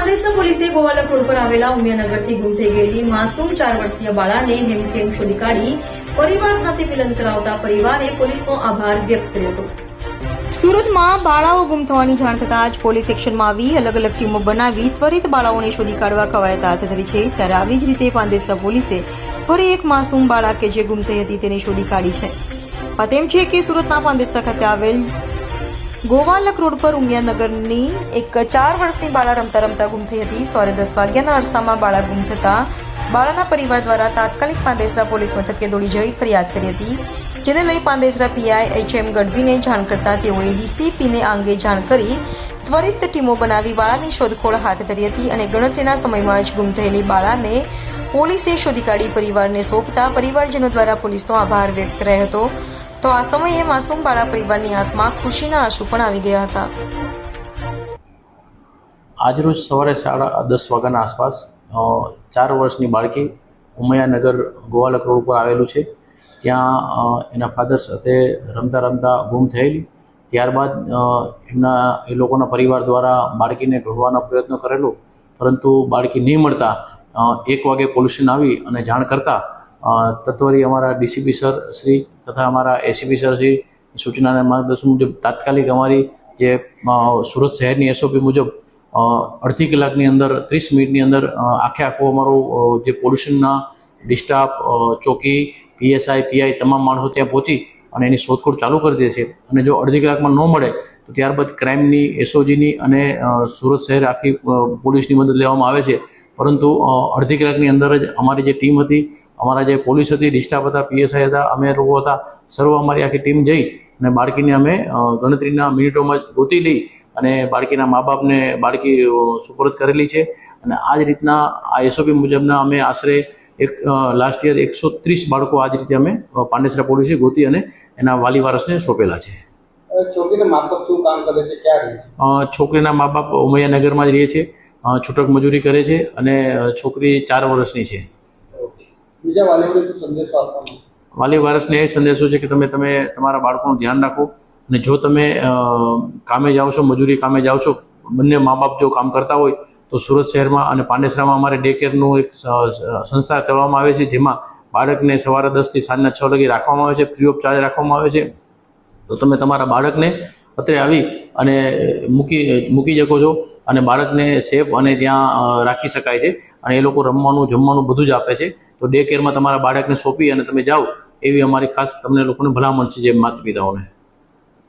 પાંદેસરા પોલીસે ગોવાલક રોડ પર આવેલા ઉમિયાનગરથી ગુમ થઈ ગયેલી માસૂમ 4 વર્ષીય બાળાને હેમખેમ શોધી કાઢી પરિવાર સાથે મિલન કરાવતા પરિવારે પોલીસનો આભાર વ્યક્ત કર્યો હતો। સુરતમાં બાળાઓ ગુમ થવાની જાણ થતાં જ પોલીસ એક્શનમાં આવી અલગ અલગ ટીમો બનાવી ત્વરિત બાળાઓને શોધી કાઢવા કવાયત હાથ ધરી છે। ત્યારે આવી જ રીતે પાંદેસરા પોલીસે ફરી એક માસૂમ બાળા કે જે ગુમ થઈ હતી તેને શોધી કાઢી છે। આ તેમ છે કે સુરતના પાંદેસરા ખાતે આવેલ ગોવાલક રોડ પર ઉમિયાનગરની એક 4 વર્ષની બાળા રમતા રમતા ગુમ થઈ હતી। સવારે 10 વાગ્યાના અરસામાં બાળા ગુમ થતા બાળાના પરિવાર દ્વારા તાત્કાલિક પાંદેસરા પોલીસ મથકે દોડી જઈ ફરિયાદ કરી હતી, જેને લઈ પાંદેસરા પીઆઈ એચએમ ગઢવીને જાણ કરતા તેઓએ ડીસીપીને આ અંગે જાણ કરી ત્વરિત ટીમો બનાવી બાળાની શોધખોળ હાથ ધરી હતી અને ગણતરીના સમયમાં જ ગુમ થયેલી બાળાને પોલીસે શોધી કાઢી પરિવારને સોંપતા પરિવારજનો દ્વારા પોલીસનો આભાર વ્યક્ત કર્યો હતો। તો આ સમયે માસૂમ બાળા પરિવારની આંખમાં ખુશીના આંસુ પણ આવી ગયા હતા। આજરોજ સવારે 10:30 વાગ્યાના આસપાસ 4 વર્ષની બાળકી ઉમિયાનગર ગોવાલક રોડ પર આવેલું છે, ત્યાં એના ફાધર સાથે રમતા રમતા ગુમ થયેલી। ત્યારબાદ એ લોકોના પરિવાર દ્વારા બાળકીને ઢૂંઢવાનો પ્રયત્ન કરેલો, પરંતુ બાળકી નહીં મળતા 1 વાગે પોલીસ સ્ટેશન આવી અને જાણ કરતા તત્વરી અમારા ડીસીપી સર શ્રી તથા અમારા એસીપી સર શ્રી સૂચનાના માર્ગદર્શન મુજબ તાત્કાલિક અમારી જે સુરત શહેરની એસઓપી મુજબ 1/2 કલાકની અંદર 30 મિનિટની અંદર આખું અમારું જે પોલ્યુશનના ડિસ્ટાફ ચોકી પીએસઆઈ પીઆઈ તમામ માણસો ત્યાં પહોંચી અને એની શોધખોળ ચાલુ કરી દે છે। અને જો 1/2 કલાકમાં ન મળે તો ત્યારબાદ ક્રાઇમની એસઓજીની અને સુરત શહેર આખી પોલીસની મદદ લેવામાં આવે છે। પરંતુ 1/2 કલાકની અંદર જ અમારી જે ટીમ હતી, અમારા જે પોલીસ હતી, ડિસ્ટાફ હતા, પીએસઆઈ હતા, અમે લોકો હતા, સર્વ અમારી આખી ટીમ જઈ અને બાળકીને અમે ગણતરીના મિનિટોમાં જ ગોતી લઈ અને બાળકીના મા બાપને બાળકી સુપરત કરેલી છે। અને આ જ રીતના આ એસઓપી મુજબના અમે આશરે લાસ્ટ યર 130 બાળકો આ જ રીતે અમે પાંદેસરા પોલીસે ગોતી અને એના વાલી વારસને સોંપેલા છે। છોકરીના મા બાપ શું કામ કરે છે, ક્યાં રહે છે? છોકરીના મા બાપ ઉમિયાનગરમાં જ રહે છે, છૂટક મજૂરી કરે છે અને છોકરી 4 વર્ષની છે। બીજા વાલીઓને શું સંદેશો આપવાનો? વાલી વારસને એ સંદેશો છે કે તમે તમારા બાળકોનું ધ્યાન રાખો અને જો તમે કામે જાઓ છો, મજૂરી કામે જાઓ છો, બંને મા બાપ જો કામ કરતા હોય તો સુરત શહેરમાં અને પાંદેસરામાં અમારે ડે કેરનું એક સંસ્થા કરવામાં આવે છે, જેમાં બાળકને સવારે 10 થી સાંજના 6 લગી રાખવામાં આવે છે, ફ્રી ઓફ ચાર્જ રાખવામાં આવે છે। તો તમે તમારા બાળકને અત્રે આવી અને મૂકી શકો છો અને બાળકને સેફ અને ત્યાં રાખી શકાય છે અને એ લોકો રમવાનું જમવાનું બધું જ આપે છે। તો ડે કેરમાં તમારા બાળકને સોંપી અને તમે જાઓ એવી અમારી ખાસ તમને લોકોને ભલામણ છે, જે માતા પિતાઓને।